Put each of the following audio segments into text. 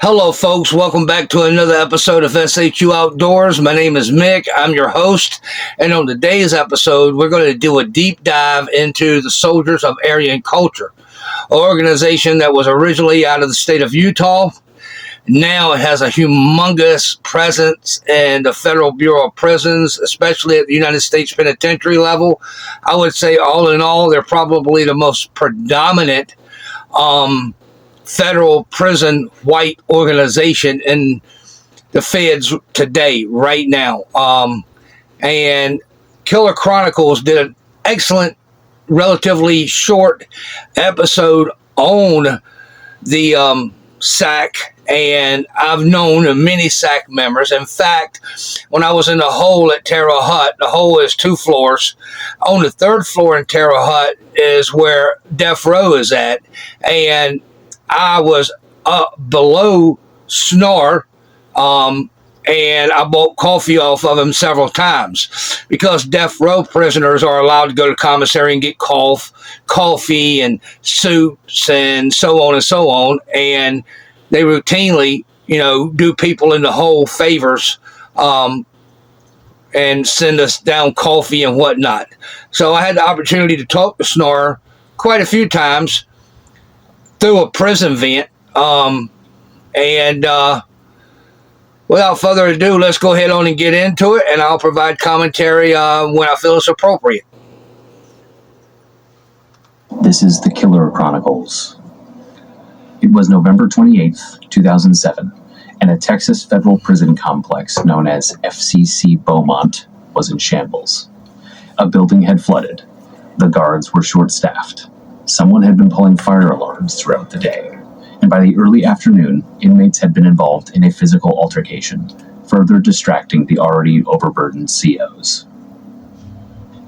Hello, folks. Welcome back to another episode of SHU Outdoors. My name is Mick. I'm your host. And on today's episode, we're going to do a deep dive into the soldiers of ARYAN CULTER, an organization that was originally out of the state of Utah. Now it has a humongous presence in the Federal Bureau of Prisons, especially at the United States Penitentiary level. I would say all in all, they're probably the most predominant federal prison white organization in the feds today, right now. And Killer Chronicles did an excellent, relatively short episode on the SAC, and I've known many SAC members. In fact, when I was in the hole at Terre Haute, the hole is 2 floors. On the 3rd floor in Terre Haute is where Death Row is at, and I was below Snar, and I bought coffee off of him several times because death row prisoners are allowed to go to commissary and get coffee and soups and so on and so on. And they routinely, do people in the hole favors and send us down coffee and whatnot. So I had the opportunity to talk to Snar quite a few times through a prison vent. Without further ado, let's go ahead on and get into it, and I'll provide commentary when I feel it's appropriate. This is the Killer Chronicles. It was November 28th, 2007, and a Texas federal prison complex known as FCC Beaumont was in shambles. A building had flooded. The guards were short-staffed. Someone had been pulling fire alarms throughout the day, and by the early afternoon, inmates had been involved in a physical altercation, further distracting the already overburdened COs.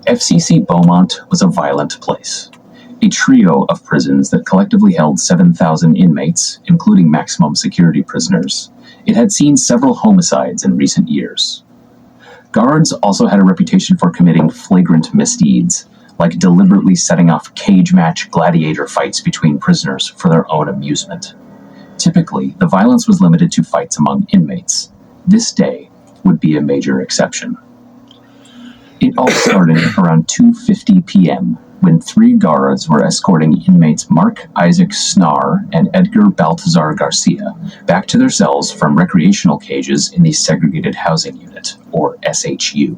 FCC Beaumont was a violent place, a trio of prisons that collectively held 7,000 inmates, including maximum security prisoners. It had seen several homicides in recent years. Guards also had a reputation for committing flagrant misdeeds, like deliberately setting off cage match gladiator fights between prisoners for their own amusement. Typically, the violence was limited to fights among inmates. This day would be a major exception. It all started around 2:50 p.m. when 3 guards were escorting inmates Mark Isaac Snar and Edgar Baltazar Garcia back to their cells from recreational cages in the Segregated Housing Unit, or SHU.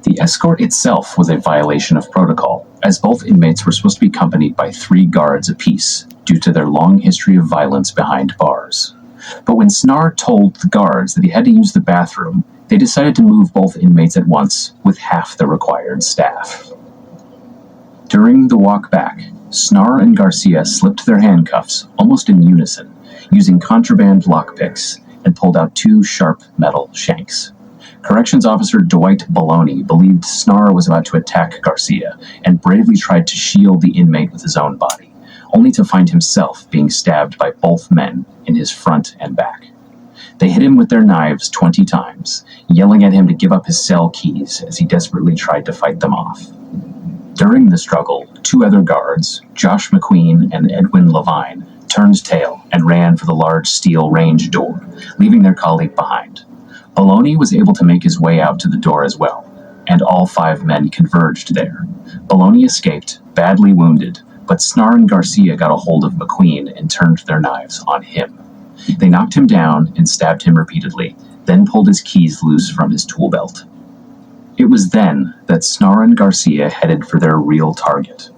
The escort itself was a violation of protocol, as both inmates were supposed to be accompanied by 3 guards apiece, due to their long history of violence behind bars. But when Snar told the guards that he had to use the bathroom, they decided to move both inmates at once, with half the required staff. During the walk back, Snar and Garcia slipped their handcuffs almost in unison, using contraband lockpicks, and pulled out 2 sharp metal shanks. Corrections Officer Dwight Baloney believed Snar was about to attack Garcia and bravely tried to shield the inmate with his own body, only to find himself being stabbed by both men in his front and back. They hit him with their knives 20 times, yelling at him to give up his cell keys as he desperately tried to fight them off. During the struggle, 2 other guards, Josh McQueen and Edwin Levine, turned tail and ran for the large steel range door, leaving their colleague behind. Baloney was able to make his way out to the door as well, and all 5 men converged there. Baloney escaped, badly wounded, but Snar and Garcia got a hold of McQueen and turned their knives on him. They knocked him down and stabbed him repeatedly, then pulled his keys loose from his tool belt. It was then that Snar and Garcia headed for their real target,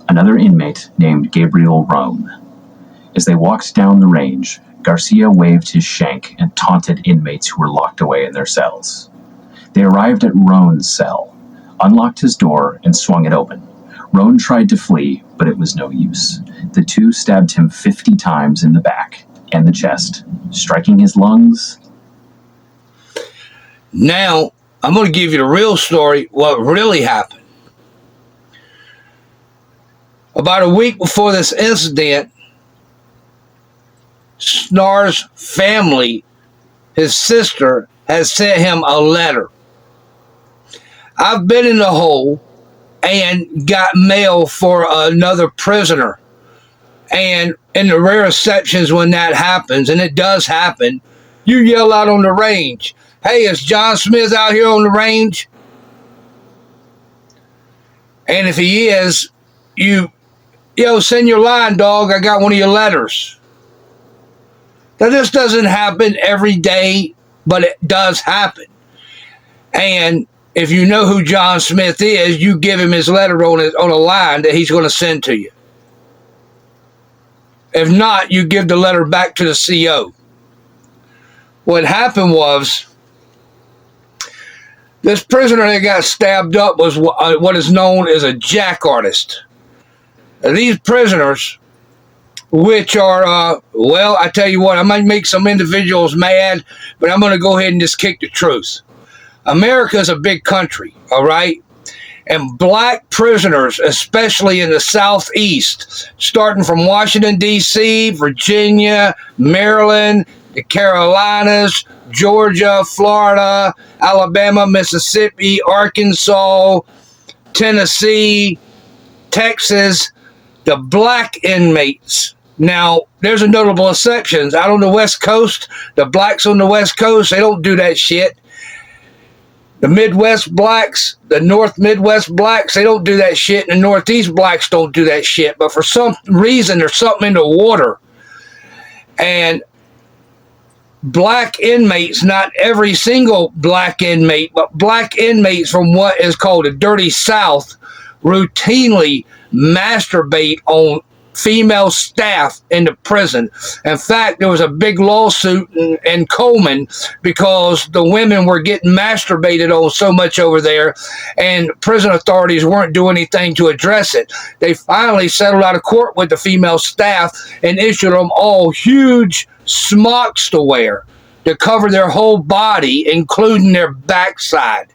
another inmate named Gabriel Roan. As they walked down the range, Garcia waved his shank and taunted inmates who were locked away in their cells. They arrived at Roan's cell, unlocked his door, and swung it open. Roan tried to flee, but it was no use. The 2 stabbed him 50 times in the back and the chest, striking his lungs. Now, I'm going to give you the real story, what really happened. About a week before this incident, Snar's family, his sister, has sent him a letter. I've been in the hole and got mail for another prisoner. And in the rare exceptions when that happens, and it does happen, you yell out on the range, "Hey, is John Smith out here on the range?" And if he is, send your line, dog. I got one of your letters. Now, this doesn't happen every day, but it does happen. And if you know who John Smith is, you give him his letter on a line that he's going to send to you. If not, you give the letter back to the CO. What happened was, this prisoner that got stabbed up was what is known as a jack artist. These prisoners, which are, I tell you what, I might make some individuals mad, but I'm going to go ahead and just kick the truth. America is a big country, all right? And black prisoners, especially in the Southeast, starting from Washington, D.C., Virginia, Maryland, the Carolinas, Georgia, Florida, Alabama, Mississippi, Arkansas, Tennessee, Texas, the black inmates. Now, there's a notable exceptions. Out on the West Coast, the blacks on the West Coast, they don't do that shit. The Midwest blacks, the North Midwest blacks, they don't do that shit. And the Northeast blacks don't do that shit. But for some reason, there's something in the water. And black inmates, not every single black inmate, but black inmates from what is called the Dirty South, routinely masturbate on female staff in the prison. In fact, there was a big lawsuit in Coleman because the women were getting masturbated on so much over there, and prison authorities weren't doing anything to address it. They finally settled out of court with the female staff and issued them all huge smocks to wear to cover their whole body, including their backside.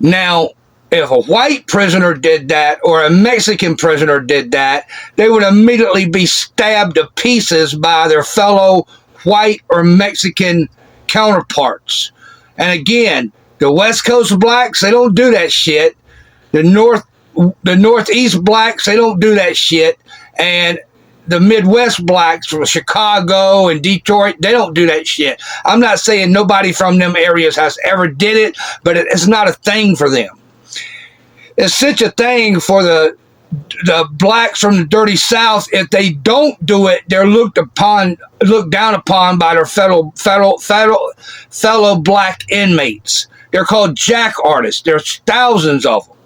Now, if a white prisoner did that or a Mexican prisoner did that, they would immediately be stabbed to pieces by their fellow white or Mexican counterparts. And again, the West Coast blacks, they don't do that shit. The Northeast blacks, they don't do that shit. And the Midwest blacks from Chicago and Detroit, they don't do that shit. I'm not saying nobody from them areas has ever did it, but it's not a thing for them. It's such a thing for the blacks from the Dirty South. If they don't do it, they're looked down upon by their fellow black inmates. They're called jack artists. There's thousands of them.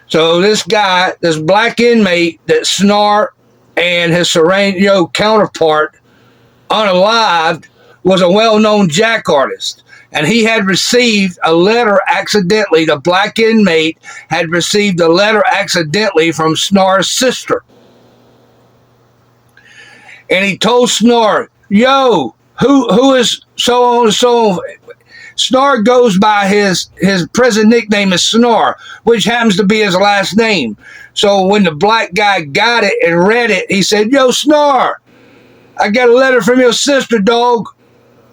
So this guy, this black inmate that Snar and his Serrano counterpart unalived was a well-known jack artist. And he had received a letter accidentally. The black inmate had received a letter accidentally from Snar's sister. And he told Snar, yo, who is so on and so on. Snar goes by his prison nickname is Snar, which happens to be his last name. So when the black guy got it and read it, he said, yo, Snar, I got a letter from your sister, dog.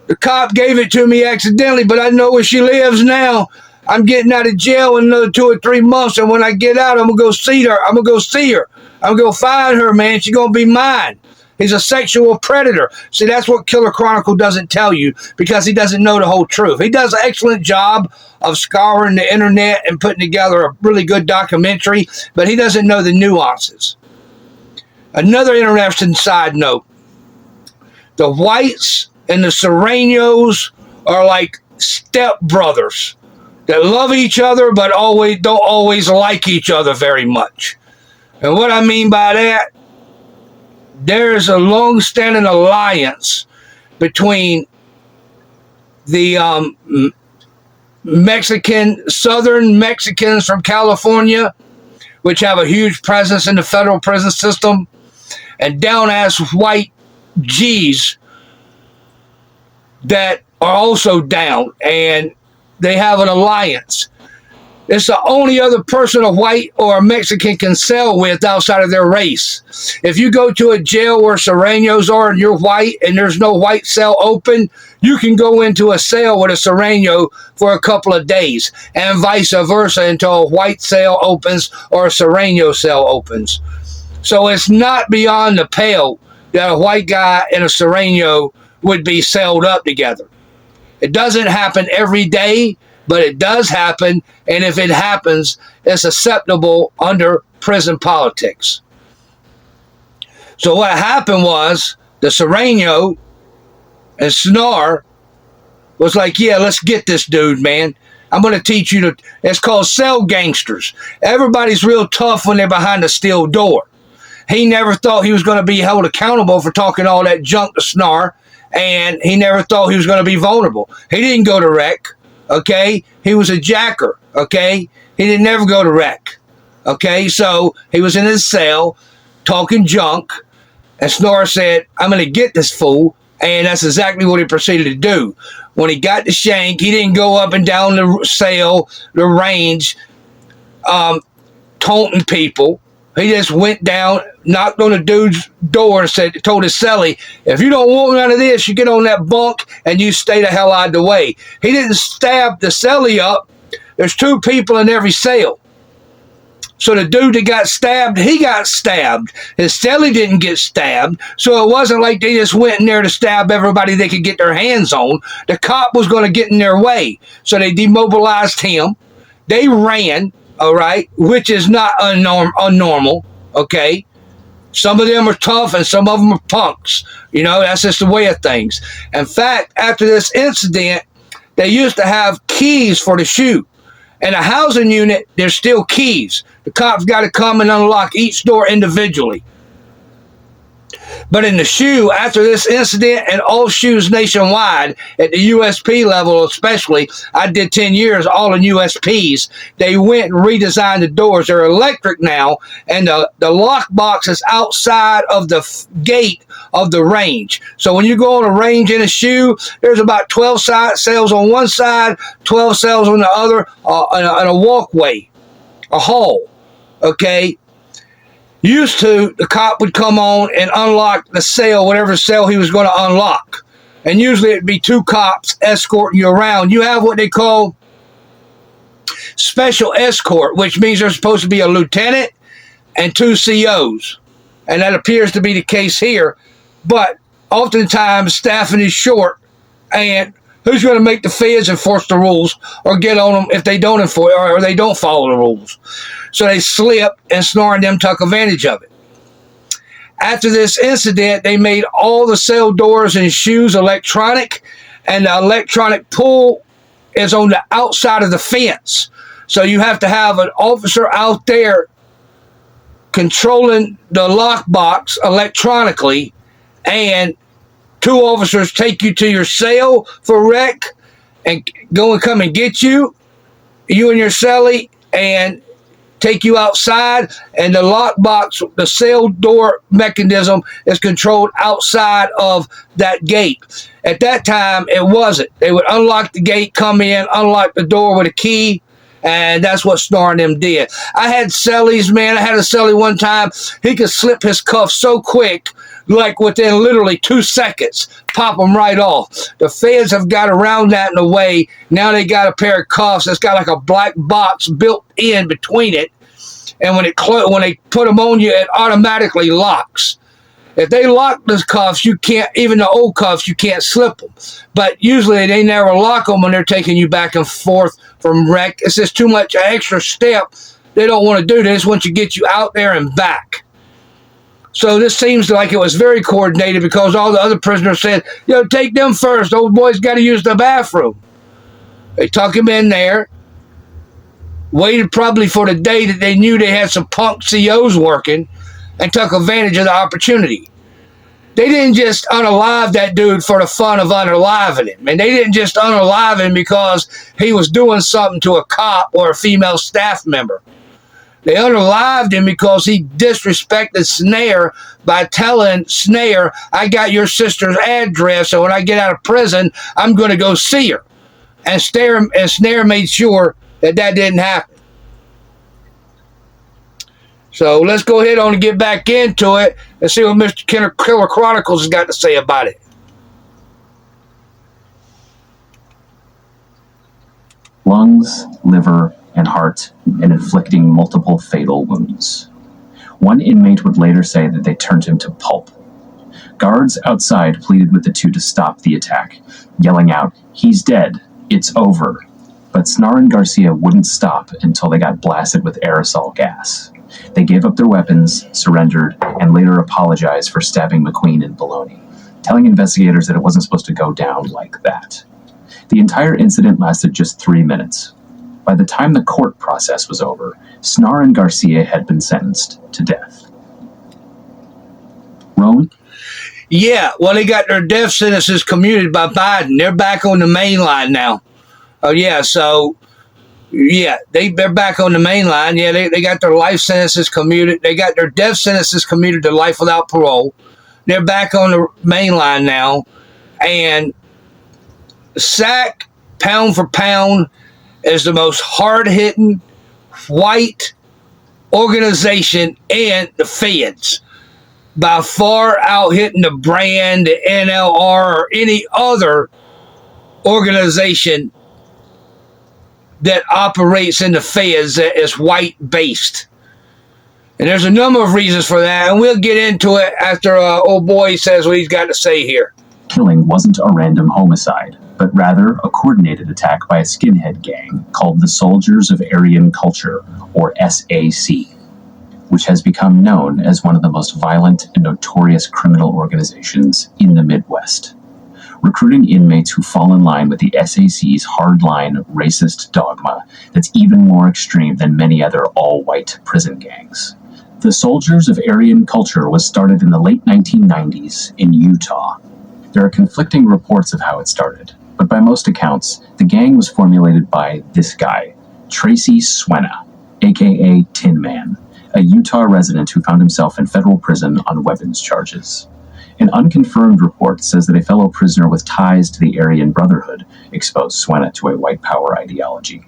The cop gave it to me accidentally, but I know where she lives now. I'm getting out of jail in another 2 or 3 months, and when I get out, I'm going to go see her. I'm going to go see her. I'm going to go find her, man. She's going to be mine. He's a sexual predator. See, that's what Killer Chronicle doesn't tell you because he doesn't know the whole truth. He does an excellent job of scouring the internet and putting together a really good documentary, but he doesn't know the nuances. Another interesting side note, the whites and the Serranos are like stepbrothers that love each other but don't always like each other very much. And what I mean by that, there's a long-standing alliance between the Southern Mexicans from California, which have a huge presence in the federal prison system, and down-ass white G's that are also down, and they have an alliance. It's the only other person a white or a Mexican can sell with outside of their race. If you go to a jail where Serranos are and you're white and there's no white cell open, you can go into a cell with a Serrano for a couple of days, and vice versa until a white cell opens or a Serrano cell opens. So it's not beyond the pale that a white guy and a Serrano would be celled up together. It doesn't happen every day, but it does happen, and if it happens, it's acceptable under prison politics. So what happened was the Serrano and Snar was like, yeah, let's get this dude, man. I'm going to teach you to, it's called cell gangsters. Everybody's real tough when they're behind a steel door. He never thought he was going to be held accountable for talking all that junk to Snar, and he never thought he was going to be vulnerable. He didn't go to rec. Okay, he was a jacker. Okay, he didn't never go to rec. Okay, so he was in his cell talking junk, and Snar said, I'm going to get this fool, and that's exactly what he proceeded to do. When he got the shank, he didn't go up and down the cell, the range, taunting people. He just went down, knocked on the dude's door and told his cellie, if you don't want none of this, you get on that bunk and you stay the hell out of the way. He didn't stab the cellie up. There's 2 people in every cell. So the dude that got stabbed, he got stabbed. His cellie didn't get stabbed. So it wasn't like they just went in there to stab everybody they could get their hands on. The cop was going to get in their way. So they demobilized him. They ran. All right, which is not unnormal, okay? Some of them are tough and some of them are punks. You know, that's just the way of things. In fact, after this incident, they used to have keys for the shoe. In a housing unit, there's still keys. The cops got to come and unlock each door individually. But in the shoe, after this incident and all shoes nationwide, at the USP level especially, I did 10 years all in USPs, they went and redesigned the doors. They're electric now, and the lock box is outside of the gate of the range. So when you go on a range in a shoe, there's about 12 cells on one side, 12 cells on the other, and a walkway, a hall, okay? Used to, the cop would come on and unlock the cell, whatever cell he was going to unlock. And usually it'd be 2 cops escorting you around. You have what they call special escort, which means there's supposed to be a lieutenant and 2 COs. And that appears to be the case here. But oftentimes staffing is short, and who's going to make the feds enforce the rules or get on them if they don't enforce or they don't follow the rules? So they slipped, and Snar and them took advantage of it. After this incident, they made all the cell doors and shoes electronic, and the electronic pull is on the outside of the fence. So you have to have an officer out there controlling the lockbox electronically, and 2 officers take you to your cell for rec and go and come and get you and your cellie, and take you outside, and the lockbox, the cell door mechanism is controlled outside of that gate. At that time, it wasn't. They would unlock the gate, come in, unlock the door with a key, and that's what Snar and them did. I had cellies, man. I had a cellie one time. He could slip his cuff so quick, like within literally 2 seconds, pop them right off. The feds have got around that in a way. Now they got a pair of cuffs that's got like a black box built in between it, and when they put them on you, it automatically locks. If they lock those cuffs, you can't, even the old cuffs, you can't slip them. But usually they never lock them when they're taking you back and forth from rec. It's just too much extra step. They don't want to do this once you get you out there and back. So this seems like it was very coordinated, because all the other prisoners said, take them first. Old boy's got to use the bathroom. They tuck him in there, waited probably for the day that they knew they had some punk COs working, and took advantage of the opportunity. They didn't just unalive that dude for the fun of unaliving him. And they didn't just unalive him because he was doing something to a cop or a female staff member. They unalived him because he disrespected Snar by telling Snar, I got your sister's address, so when I get out of prison, I'm going to go see her. And Snar made sure that didn't happen. So let's go ahead on and get back into it and see what Mr. Killer Chronicles has got to say about it. Lungs, liver, and heart, and inflicting multiple fatal wounds. One inmate would later say that they turned him to pulp. Guards outside pleaded with the two to stop the attack, yelling out, "He's dead. It's over." But Snar and Garcia wouldn't stop until they got blasted with aerosol gas. They gave up their weapons, surrendered, and later apologized for stabbing McQueen in Bologna, telling investigators that it wasn't supposed to go down like that. The entire incident lasted just 3 minutes. By the time the court process was over, Snar and Garcia had been sentenced to death. Roan? Yeah, well, they got their death sentences commuted by Biden. They're back on the main line now. Oh, yeah, so, yeah, they're back on the main line. Yeah, they got their life sentences commuted. They got their death sentences commuted to life without parole. They're back on the main line now. And SAC, pound for pound, is the most hard-hitting white organization in the feds. By far out-hitting the brand, the NLR, or any other organization that operates in the feds that is white-based. And there's a number of reasons for that, and we'll get into it after old boy says what he's got to say here. Killing wasn't a random homicide, but rather a coordinated attack by a skinhead gang called the Soldiers of Aryan Culture, or SAC, which has become known as one of the most violent and notorious criminal organizations in the Midwest, recruiting inmates who fall in line with the SAC's hardline racist dogma that's even more extreme than many other all-white prison gangs. The Soldiers of Aryan Culture was started in the late 1990s in Utah. There are conflicting reports of how it started, but by most accounts, the gang was formulated by this guy, Tracy Swenna, aka TinMan, a Utah resident who found himself in federal prison on weapons charges. An unconfirmed report says that a fellow prisoner with ties to the Aryan Brotherhood exposed Swenna to a white power ideology.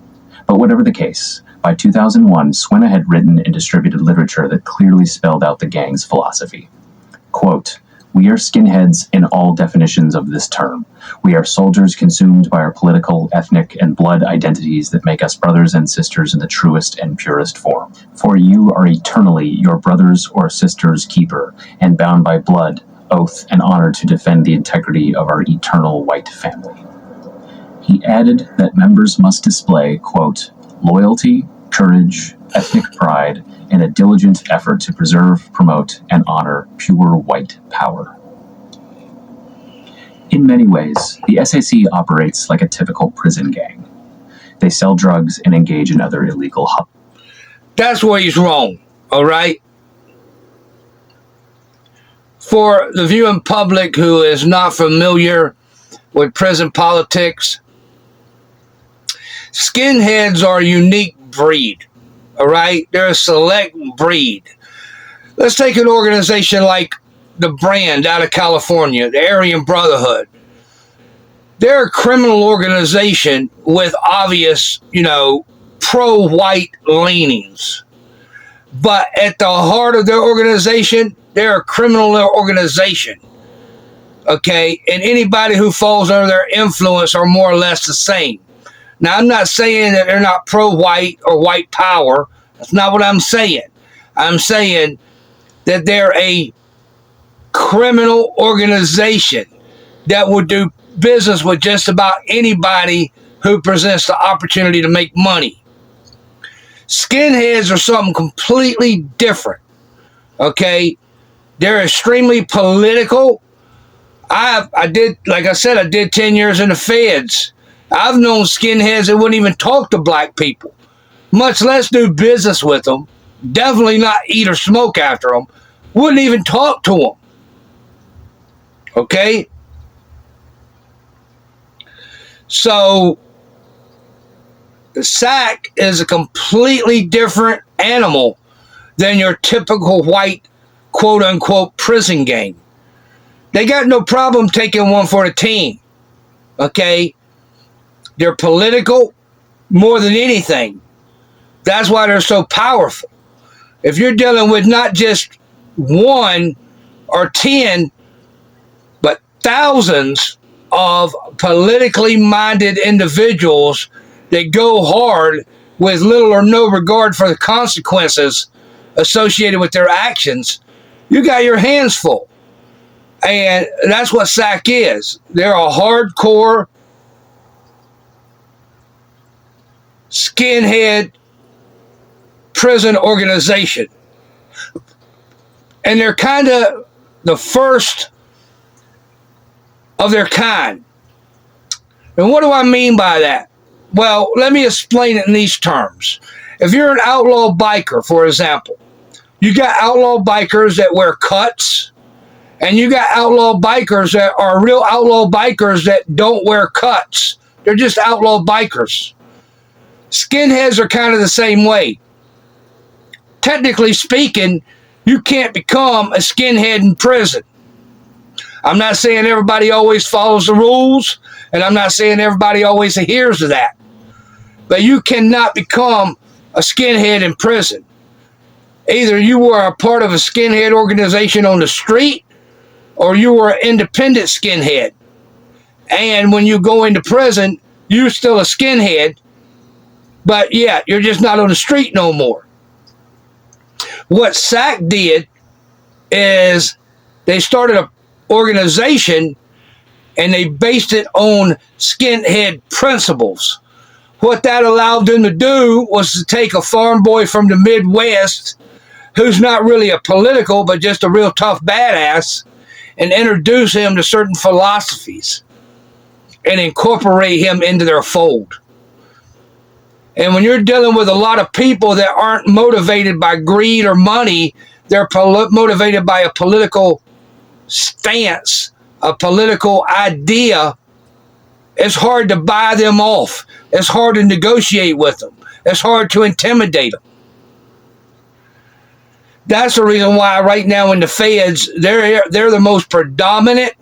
But whatever the case, by 2001, Swenna had written and distributed literature that clearly spelled out the gang's philosophy. Quote, "We are skinheads in all definitions of this term. We are soldiers consumed by our political, ethnic, and blood identities that make us brothers and sisters in the truest and purest form. For you are eternally your brother's or sister's keeper, and bound by blood, oath, and honor to defend the integrity of our eternal white family." He added that members must display, quote, "loyalty, courage, ethnic pride, and a diligent effort to preserve, promote, and honor pure white power." In many ways, the SAC operates like a typical prison gang. They sell drugs and engage in other illegal That's where he's wrong, all right? For the viewing public who is not familiar with prison politics, skinheads are a unique breed, all right? They're a select breed. Let's take an organization like the Brand out of California, the Aryan Brotherhood. They're a criminal organization with obvious, pro-white leanings. But at the heart of their organization, they're a criminal organization. Okay? And anybody who falls under their influence are more or less the same. Now, I'm not saying that they're not pro-white or white power. That's not what I'm saying. I'm saying that they're a criminal organization that would do business with just about anybody who presents the opportunity to make money. Skinheads are something completely different. Okay? They're extremely political. I did 10 years in the feds. I've known skinheads that wouldn't even talk to black people, much less do business with them. Definitely not eat or smoke after them. Wouldn't even talk to them. Okay? So, the SAC is a completely different animal than your typical white, quote-unquote, prison gang. They got no problem taking one for the team. Okay? They're political more than anything. That's why they're so powerful. if you're dealing with not just one or 10, but thousands of politically minded individuals that go hard with little or no regard for the consequences associated with their actions, you got your hands full. And that's what SAC is. They're a hardcore skinhead prison organization. And they're kind of the first of their kind. And what do I mean by that? Well, let me explain it in these terms. If you're an outlaw biker, for example, you got outlaw bikers that wear cuts, and you got outlaw bikers that are real outlaw bikers that don't wear cuts. They're just outlaw bikers. Skinheads are kind of the same way. Technically speaking, you can't become a skinhead in prison. I'm not saying everybody always follows the rules, and I'm not saying everybody always adheres to that. But you cannot become a skinhead in prison. Either you were a part of a skinhead organization on the street, or you were an independent skinhead. And when you go into prison, you're still a skinhead, but yeah, you're just not on the street no more. What SAC did is they started an organization and they based it on skinhead principles. What that allowed them to do was to take a farm boy from the Midwest who's not really a political but just a real tough badass and introduce him to certain philosophies and incorporate him into their fold. And when you're dealing with a lot of people that aren't motivated by greed or money, they're motivated by a political stance, a political idea, it's hard to buy them off. It's hard to negotiate with them. It's hard to intimidate them. That's the reason why right now in the feds, they're the most predominant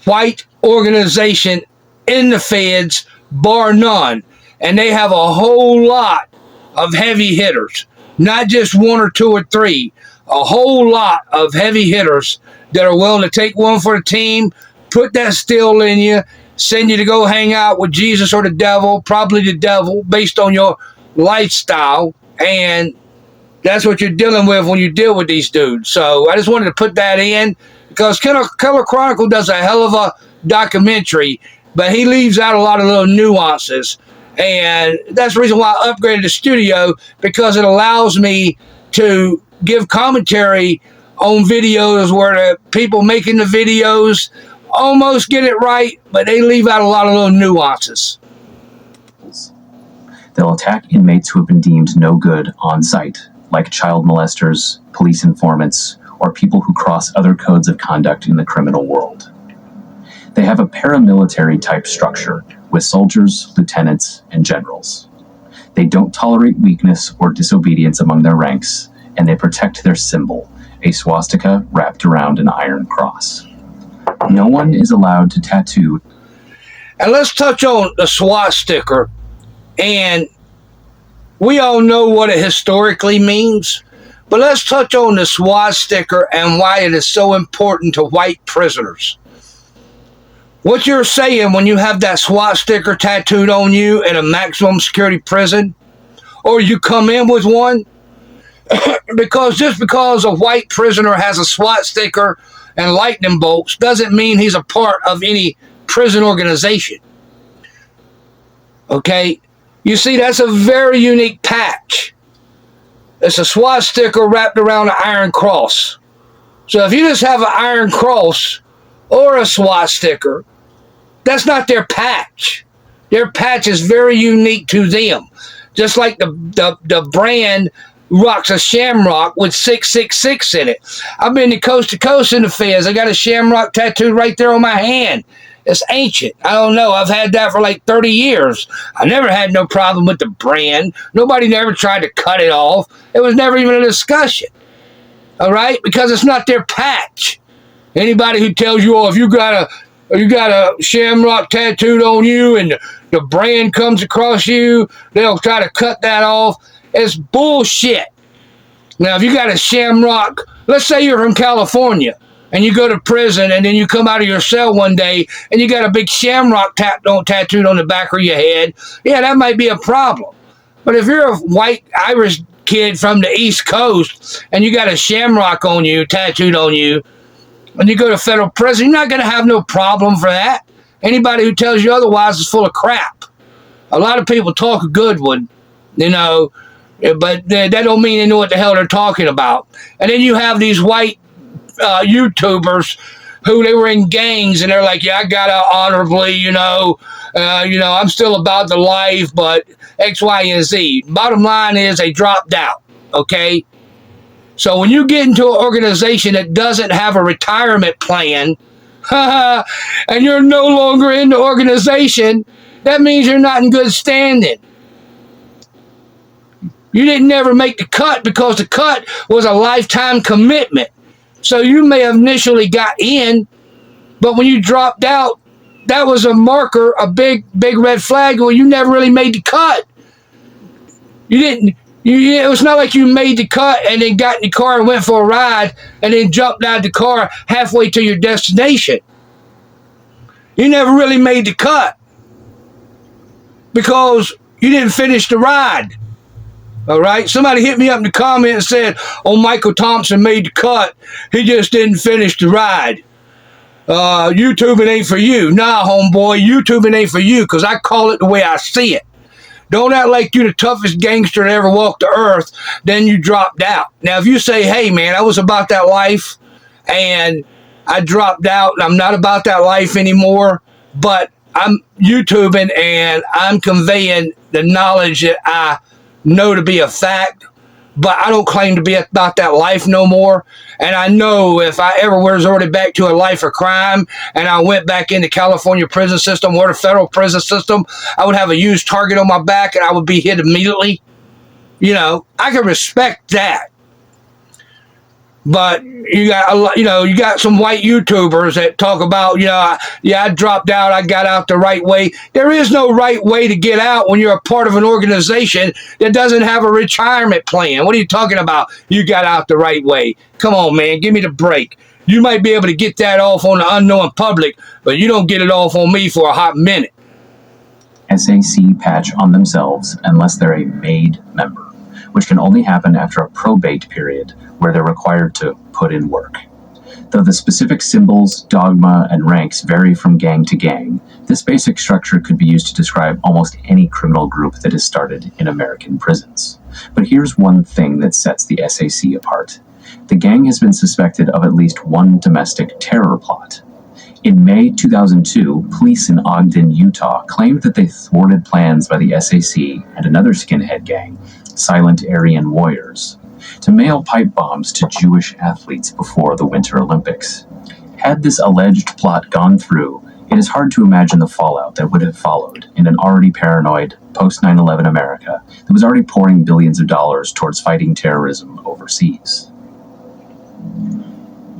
white organization in the feds, bar none. And they have a whole lot of heavy hitters, not just one or two or three, a whole lot of heavy hitters that are willing to take one for the team, put that steel in you, send you to go hang out with Jesus or the devil, probably the devil, based on your lifestyle. And that's what you're dealing with when you deal with these dudes. So I just wanted to put that in because Killer Chronicle does a hell of a documentary, but he leaves out a lot of little nuances. And that's the reason why I upgraded the studio, because it allows me to give commentary on videos where the people making the videos almost get it right, but they leave out a lot of little nuances. They'll attack inmates who have been deemed no good on site, like child molesters, police informants, or people who cross other codes of conduct in the criminal world. They have a paramilitary type structure with soldiers, lieutenants, and generals. They don't tolerate weakness or disobedience among their ranks, and they protect their symbol, a swastika wrapped around an iron cross. No one is allowed to tattoo. And let's touch on the swastika. And we all know what it historically means, but let's touch on the swastika and why it is so important to white prisoners. What you're saying when you have that swastika tattooed on you in a maximum security prison, or you come in with one, because just because a white prisoner has a swastika and lightning bolts doesn't mean he's a part of any prison organization. Okay? You see, that's a very unique patch. It's a swastika wrapped around an iron cross. So if you just have an iron cross or a swastika, that's not their patch. Their patch is very unique to them. Just like the brand rocks a shamrock with 666 in it. I've been to coast in the feds. I got a shamrock tattooed right there on my hand. It's ancient. I don't know. I've had that for like 30 years. I never had no problem with the brand. Nobody never tried to cut it off. It was never even a discussion. All right? Because it's not their patch. Anybody who tells you, oh, if you got a shamrock tattooed on you and the brand comes across you, they'll try to cut that off. It's bullshit. Now, if you got a shamrock, let's say you're from California and you go to prison and then you come out of your cell one day and you got a big shamrock tattooed on the back of your head, yeah, that might be a problem. But if you're a white Irish kid from the East Coast and you got a shamrock on you, tattooed on you, and you go to federal prison, you're not going to have no problem for that. Anybody who tells you otherwise is full of crap. A lot of people talk a good one, you know, but that don't mean they know what the hell they're talking about. And then you have these white YouTubers who they were in gangs and they're like, yeah, I got out honorably, I'm still about the life, but X, Y, and Z. Bottom line is they dropped out, okay? So when you get into an organization that doesn't have a retirement plan, and you're no longer in the organization, that means you're not in good standing. You didn't never make the cut because the cut was a lifetime commitment. So you may have initially got in, but when you dropped out, that was a marker, a big red flag. Well, you never really made the cut. You didn't. It was not like you made the cut and then got in the car and went for a ride and then jumped out of the car halfway to your destination. You never really made the cut because you didn't finish the ride. All right? Somebody hit me up in the comment and said, oh, Michael Thompson made the cut. He just didn't finish the ride. YouTubing ain't for you. Nah, homeboy, YouTubing ain't for you because I call it the way I see it. Don't act like you're the toughest gangster that ever walked the earth, then you dropped out. Now, if you say, hey, man, I was about that life, and I dropped out, and I'm not about that life anymore, but I'm YouTubing, and I'm conveying the knowledge that I know to be a fact, but I don't claim to be about that life no more. And I know if I ever was already back to a life of crime and I went back into California prison system or the federal prison system, I would have a used target on my back and I would be hit immediately. I can respect that. But you got some white YouTubers that talk about, I dropped out, I got out the right way. There is no right way to get out when you're a part of an organization that doesn't have a retirement plan. What are you talking about? You got out the right way. Come on, man, give me the break. You might be able to get that off on the unknown public, but you don't get it off on me for a hot minute. SAC patch on themselves unless they're a made member, which can only happen after a probate period where they're required to put in work. Though the specific symbols, dogma, and ranks vary from gang to gang, this basic structure could be used to describe almost any criminal group that is started in American prisons. But here's one thing that sets the SAC apart. The gang has been suspected of at least one domestic terror plot. In May 2002, police in Ogden, Utah claimed that they thwarted plans by the SAC and another skinhead gang, Silent Aryan Warriors, to mail pipe bombs to Jewish athletes before the Winter Olympics. Had this alleged plot gone through, it is hard to imagine the fallout that would have followed in an already paranoid, post-9/11 America that was already pouring billions of dollars towards fighting terrorism overseas.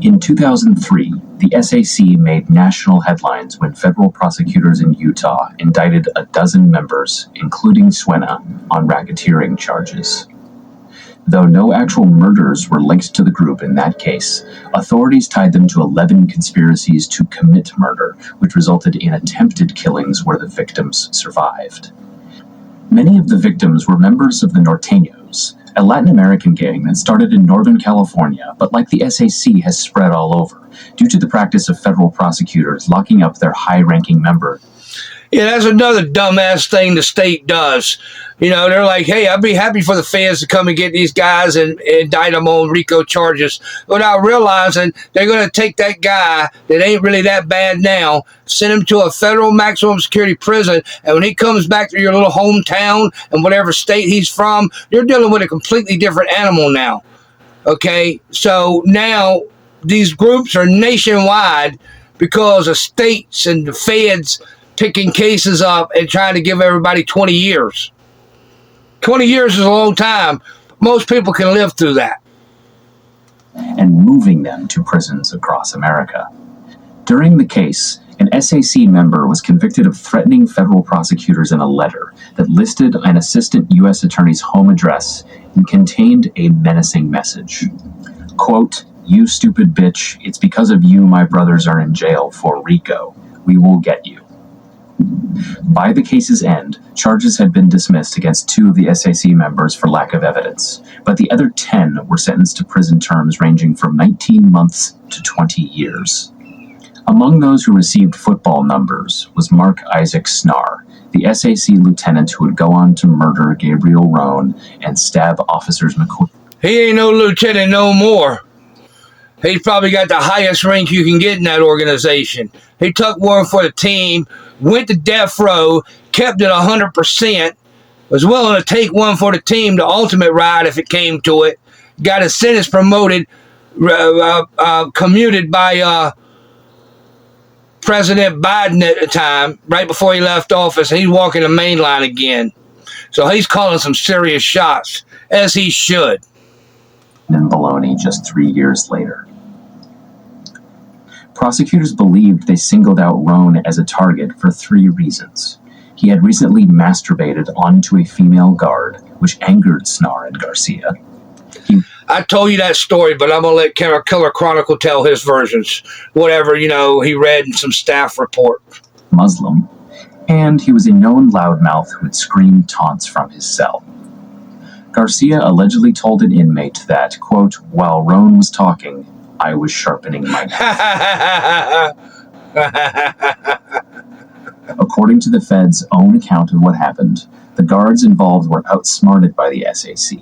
In 2003, the SAC made national headlines when federal prosecutors in Utah indicted a dozen members, including Suena, on racketeering charges. Though no actual murders were linked to the group in that case, authorities tied them to 11 conspiracies to commit murder, which resulted in attempted killings where the victims survived. Many of the victims were members of the Norteños, a Latin American gang that started in Northern California, but like the SAC has spread all over, due to the practice of federal prosecutors locking up their high-ranking members. Yeah, that's another dumbass thing the state does. They're like, hey, I'd be happy for the feds to come and get these guys and indict them on RICO charges without realizing they're going to take that guy that ain't really that bad now, send him to a federal maximum security prison, and when he comes back to your little hometown and whatever state he's from, you're dealing with a completely different animal now. Okay? So now these groups are nationwide because of states and the feds picking cases up and trying to give everybody 20 years. 20 years is a long time. Most people can live through that. And moving them to prisons across America. During the case, An SAC member was convicted of threatening federal prosecutors in a letter that listed an assistant U.S. attorney's home address and contained a menacing message. Quote, "You stupid bitch, it's because of you my brothers are in jail for RICO. We will get you." By the case's end, charges had been dismissed against 2 of the SAC members for lack of evidence, but the other 10 were sentenced to prison terms ranging from 19 months to 20 years. Among those who received football numbers was Mark Isaac Snar, the SAC lieutenant who would go on to murder Gabriel Roan and stab officers McQueen. He ain't no lieutenant no more. He's probably got the highest rank you can get in that organization. He took one for the team, went to death row, kept it 100%, was willing to take one for the team, the ultimate ride if it came to it, got his sentence promoted, commuted by President Biden at the time, right before he left office, and he's walking the main line again. So he's calling some serious shots, as he should. And baloney just 3 years later. Prosecutors believed they singled out Roan as a target for 3 reasons. He had recently masturbated onto a female guard, which angered Snar and Garcia. I told you that story, but I'm going to let Killer Chronicle tell his versions. Whatever, he read in some staff report. Muslim, and he was a known loudmouth who would scream taunts from his cell. Garcia allegedly told an inmate that, quote, "While Roan was talking, I was sharpening my knife." According to the Fed's own account of what happened, the guards involved were outsmarted by the SAC.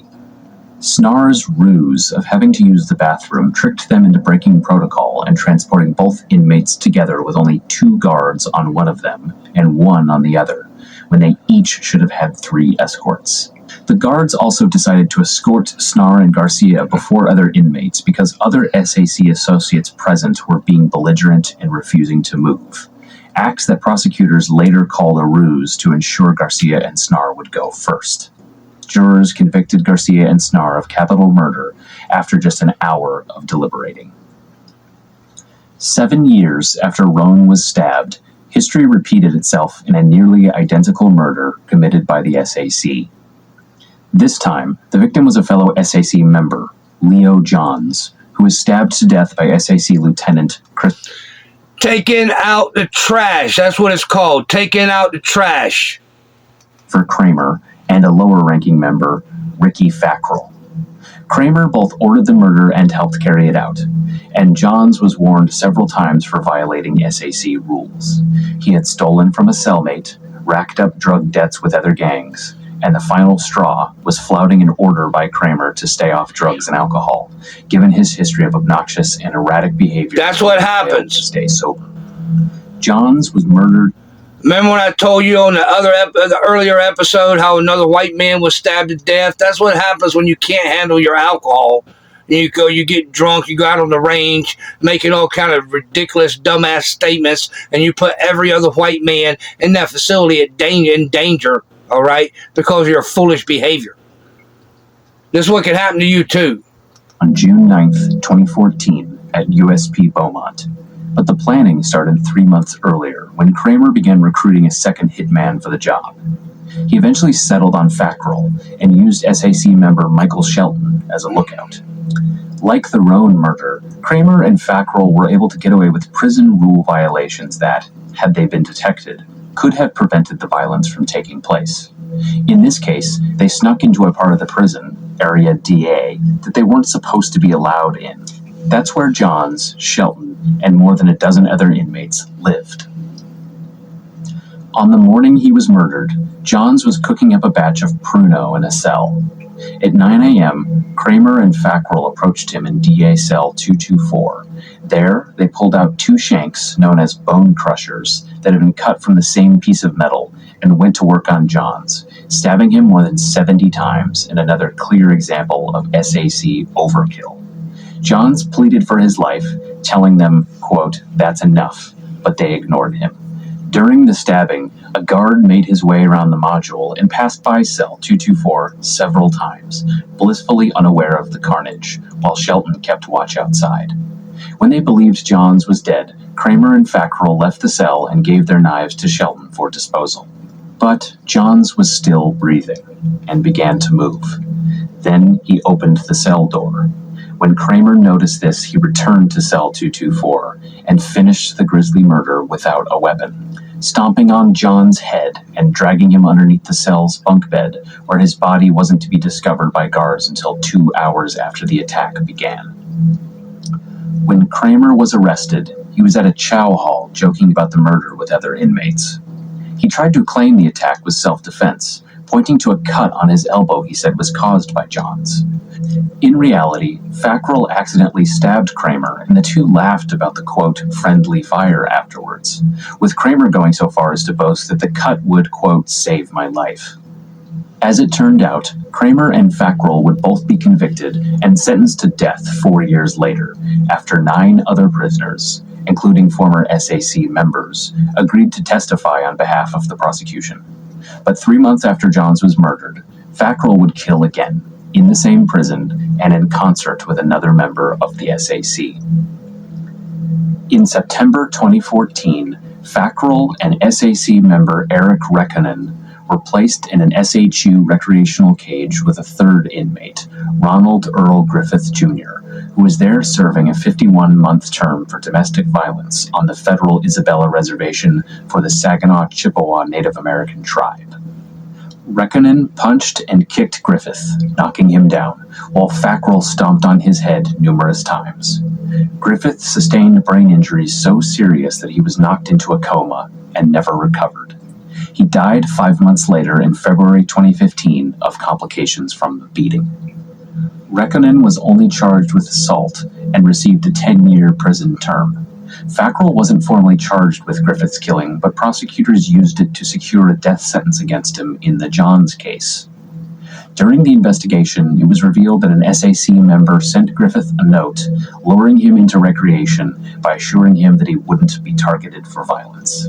Snar's ruse of having to use the bathroom tricked them into breaking protocol and transporting both inmates together with only 2 guards on one of them and 1 on the other, when they each should have had 3 escorts. The guards also decided to escort Snar and Garcia before other inmates because other SAC associates present were being belligerent and refusing to move. Acts that prosecutors later called a ruse to ensure Garcia and Snar would go first. Jurors convicted Garcia and Snar of capital murder after just an hour of deliberating. 7 years after Roan was stabbed, history repeated itself in a nearly identical murder committed by the SAC. This time, the victim was a fellow SAC member, Leo Johns, who was stabbed to death by SAC Lieutenant Chris. Taking out the trash. That's what it's called. Taking out the trash. For Kramer and a lower-ranking member, Ricky Fackrell. Kramer both ordered the murder and helped carry it out, and Johns was warned several times for violating SAC rules. He had stolen from a cellmate, racked up drug debts with other gangs, and the final straw was flouting an order by Kramer to stay off drugs and alcohol, given his history of obnoxious and erratic behavior. That's what happens. To stay sober. Johns was murdered. Remember when I told you on the earlier episode how another white man was stabbed to death? That's what happens when you can't handle your alcohol. You get drunk, you go out on the range, making all kind of ridiculous, dumbass statements, and you put every other white man in that facility in danger, all right, because of your foolish behavior. This is what can happen to you, too. On June 9th, 2014, at USP Beaumont. But the planning started 3 months earlier, when Kramer began recruiting a second hitman for the job. He eventually settled on Fackrell and used SAC member Michael Shelton as a lookout. Like the Roan murder, Kramer and Fackrell were able to get away with prison rule violations that, had they been detected, could have prevented the violence from taking place. In this case, they snuck into a part of the prison, Area DA, that they weren't supposed to be allowed in. That's where Johns, Shelton, and more than a dozen other inmates lived. On the morning he was murdered, Johns was cooking up a batch of Pruno in a cell. At 9 a.m., Kramer and Fackrell approached him in DA cell 224. There, they pulled out 2 shanks, known as bone crushers, that had been cut from the same piece of metal, and went to work on Johns, stabbing him more than 70 times in another clear example of SAC overkill. Johns pleaded for his life, telling them, quote, "That's enough," but they ignored him. During the stabbing, a guard made his way around the module and passed by cell 224 several times, blissfully unaware of the carnage, while Shelton kept watch outside. When they believed Johns was dead, Kramer and Fackrell left the cell and gave their knives to Shelton for disposal. But Johns was still breathing and began to move. Then he opened the cell door. When Kramer noticed this, he returned to cell 224 and finished the grisly murder without a weapon, stomping on John's head and dragging him underneath the cell's bunk bed, where his body wasn't to be discovered by guards until 2 hours after the attack began. When Kramer was arrested, he was at a chow hall joking about the murder with other inmates. He tried to claim the attack was self-defense, pointing to a cut on his elbow he said was caused by Johns. In reality, Fackrell accidentally stabbed Kramer, and the two laughed about the, quote, friendly fire afterwards, with Kramer going so far as to boast that the cut would, quote, save my life. As it turned out, Kramer and Fackrell would both be convicted and sentenced to death 4 years later, after 9 other prisoners, including former SAC members, agreed to testify on behalf of the prosecution. But 3 months after Johns was murdered, Fackrell would kill again, in the same prison and in concert with another member of the SAC. In September 2014, Fackrell and SAC member Eric Rekkonen were placed in an SHU recreational cage with a third inmate, Ronald Earl Griffith Jr., who was there serving a 51-month term for domestic violence on the federal Isabella Reservation for the Saginaw Chippewa Native American tribe. Rekkonen punched and kicked Griffith, knocking him down, while Fackrell stomped on his head numerous times. Griffith sustained brain injuries so serious that he was knocked into a coma and never recovered. He died 5 months later in February 2015 of complications from the beating. Rekkonen was only charged with assault and received a 10-year prison term. Fackrell wasn't formally charged with Griffith's killing, but prosecutors used it to secure a death sentence against him in the Johns case. During the investigation, it was revealed that an SAC member sent Griffith a note, luring him into recreation by assuring him that he wouldn't be targeted for violence.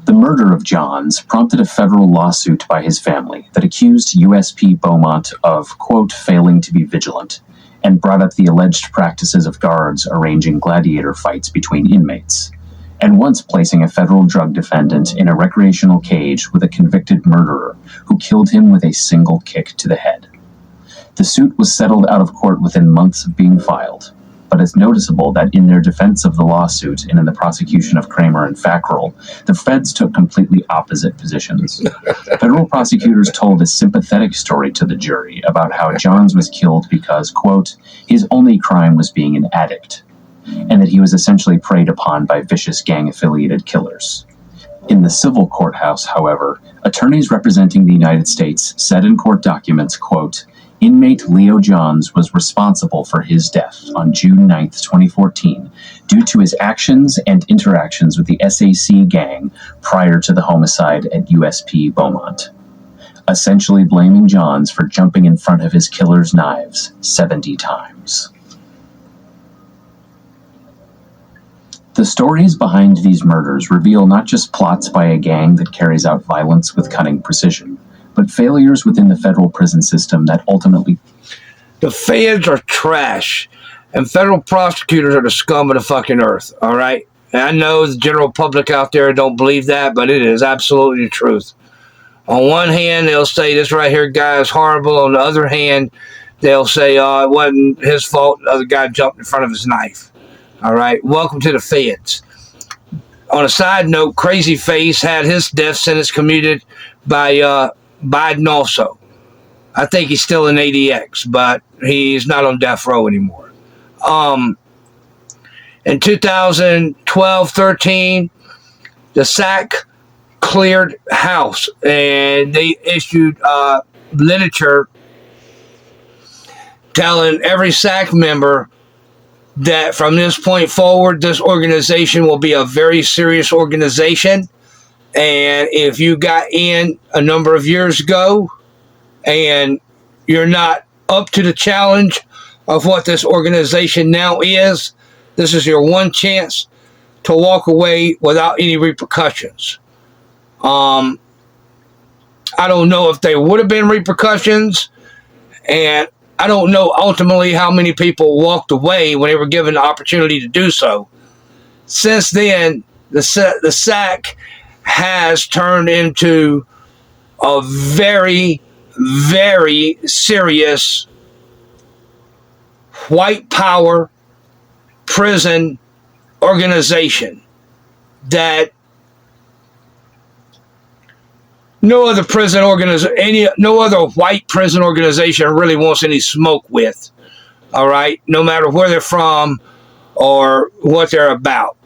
The murder of Johns prompted a federal lawsuit by his family that accused USP Beaumont of, quote, failing to be vigilant, and brought up the alleged practices of guards arranging gladiator fights between inmates, and once placing a federal drug defendant in a recreational cage with a convicted murderer who killed him with a single kick to the head. The suit was settled out of court within months of being filed, but it's noticeable that in their defense of the lawsuit and in the prosecution of Kramer and Fackrell, the feds took completely opposite positions. Federal prosecutors told a sympathetic story to the jury about how Johns was killed because, quote, his only crime was being an addict, and that he was essentially preyed upon by vicious gang-affiliated killers. In the civil courthouse, however, attorneys representing the United States said in court documents, quote, inmate Leo Johns was responsible for his death on June 9, 2014, due to his actions and interactions with the SAC gang prior to the homicide at USP Beaumont, essentially blaming Johns for jumping in front of his killer's knives 70 times. The stories behind these murders reveal not just plots by a gang that carries out violence with cunning precision, but failures within the federal prison system that ultimately... The feds are trash, and federal prosecutors are the scum of the fucking earth, all right? And I know the general public out there don't believe that, but it is absolutely the truth. On one hand, they'll say this right here guy is horrible. On the other hand, they'll say, it wasn't his fault. The other guy jumped in front of his knife. All right? Welcome to the feds. On a side note, Crazyface had his death sentence commuted by Biden also. I think he's still in ADX, but he's not on death row anymore. In 2012-13, the SAC cleared house, and they issued literature telling every SAC member that from this point forward, this organization will be a very serious organization. And if you got in a number of years ago and you're not up to the challenge of what this organization now is, this is your one chance to walk away without any repercussions. I I don't know if there would have been repercussions, and I don't know ultimately how many people walked away when they were given the opportunity to do so. Since then, the SAC has turned into a very, very serious white power prison organization that no other no other white prison organization really wants any smoke with. All right, no matter where they're from or what they're about,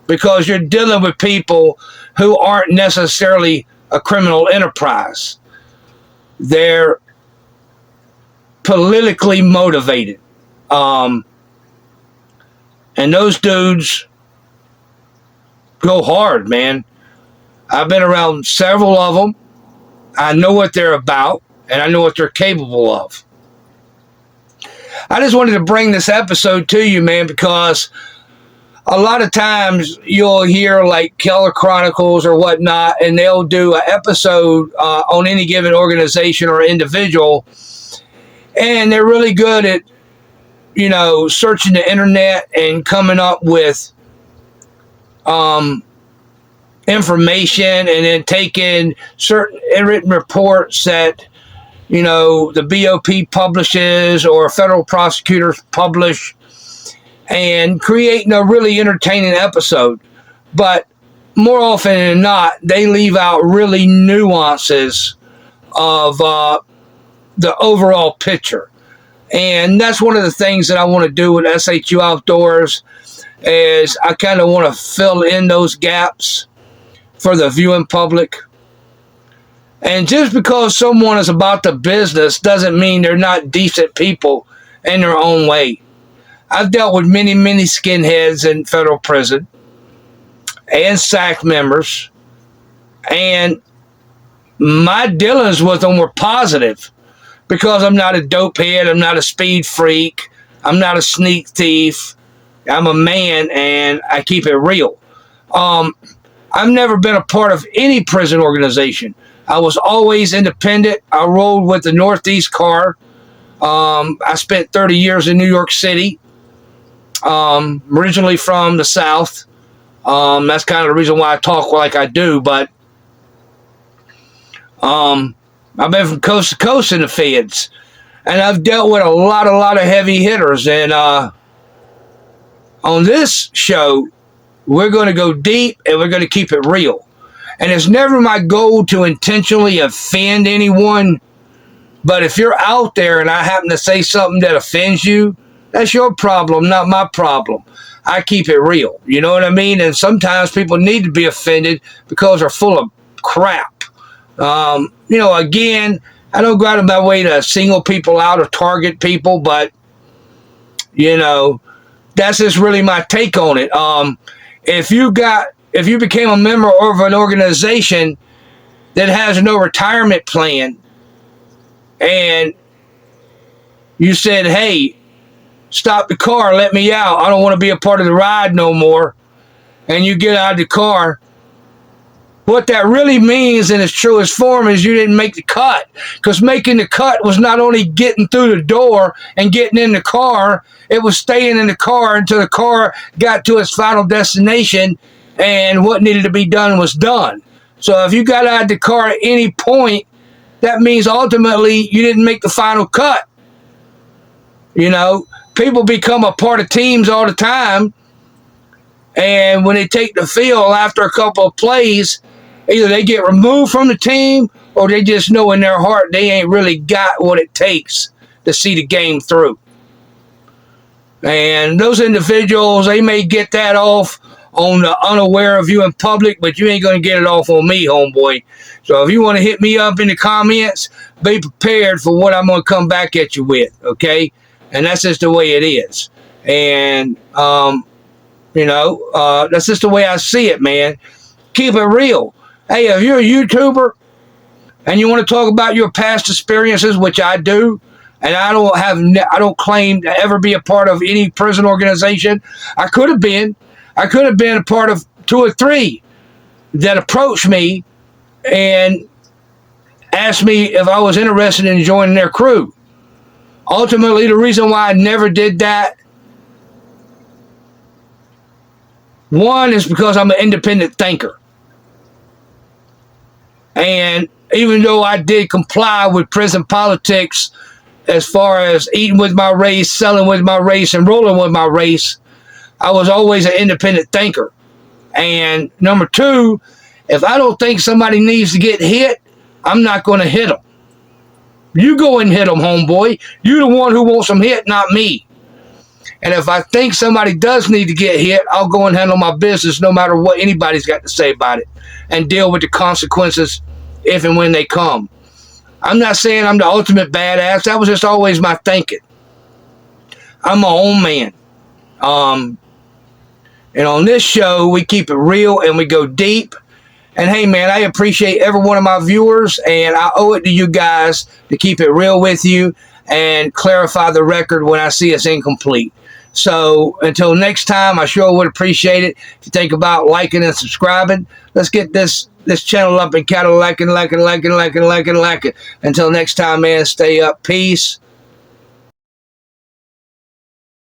because you're dealing with people who aren't necessarily a criminal enterprise. They're politically motivated, and those dudes go hard, man. I've been around several of them. I know what they're about, and I know what they're capable of. I just wanted to bring this episode to you, man, because a lot of times you'll hear like Killer Chronicles or whatnot, and they'll do an episode on any given organization or individual, and they're really good at, searching the internet and coming up with information, and then taking certain written reports that the BOP publishes or federal prosecutors publish, and creating a really entertaining episode. But more often than not, they leave out really nuances of the overall picture. And that's one of the things that I want to do with SHU Outdoors, is I kind of want to fill in those gaps for the viewing public. And just because someone is about the business doesn't mean they're not decent people in their own way. I've dealt with many, many skinheads in federal prison and SAC members, and my dealings with them were positive, because I'm not a dope head, I'm not a speed freak, I'm not a sneak thief. I'm a man, and I keep it real. I've never been a part of any prison organization. I was always independent. I rolled with the Northeast car. I spent 30 years in New York City. Originally from the South. That's kind of the reason why I talk like I do. But I've been from coast to coast in the feds, and I've dealt with a lot of heavy hitters. And on this show, we're going to go deep, and we're going to keep it real. And it's never my goal to intentionally offend anyone. But if you're out there and I happen to say something that offends you, that's your problem, not my problem. I keep it real. You know what I mean? And sometimes people need to be offended because they're full of crap. Again, I don't go out of my way to single people out or target people, but, that's just really my take on it. If you became a member of an organization that has no retirement plan, and you said, hey, stop the car, let me out, I don't want to be a part of the ride no more, and you get out of the car, what that really means in its truest form is you didn't make the cut. Because making the cut was not only getting through the door and getting in the car, it was staying in the car until the car got to its final destination and what needed to be done was done. So if you got out of the car at any point, that means ultimately you didn't make the final cut. People become a part of teams all the time, and when they take the field after a couple of plays, either they get removed from the team, or they just know in their heart they ain't really got what it takes to see the game through. And those individuals, they may get that off on the unaware of you in public, but you ain't going to get it off on me, homeboy. So if you want to hit me up in the comments, be prepared for what I'm going to come back at you with, okay? And that's just the way it is. And, that's just the way I see it, man. Keep it real. Hey, if you're a YouTuber and you want to talk about your past experiences, which I do, and I don't claim to ever be a part of any prison organization. I could have been a part of 2 or 3 that approached me and asked me if I was interested in joining their crew. Ultimately, the reason why I never did that, one, is because I'm an independent thinker. And even though I did comply with prison politics as far as eating with my race, selling with my race, and rolling with my race, I was always an independent thinker. And number two, if I don't think somebody needs to get hit, I'm not going to hit them. You go and hit them, homeboy. You're the one who wants them hit, not me. And if I think somebody does need to get hit, I'll go and handle my business no matter what anybody's got to say about it, and deal with the consequences if and when they come. I'm not saying I'm the ultimate badass. That was just always my thinking. I'm my own man. And on this show, we keep it real and we go deep. And hey, man, I appreciate every one of my viewers, and I owe it to you guys to keep it real with you and clarify the record when I see it's incomplete. So until next time, I sure would appreciate it if you think about liking and subscribing. Let's get this channel up and Cadillac and like it. Until next time, man, stay up. Peace.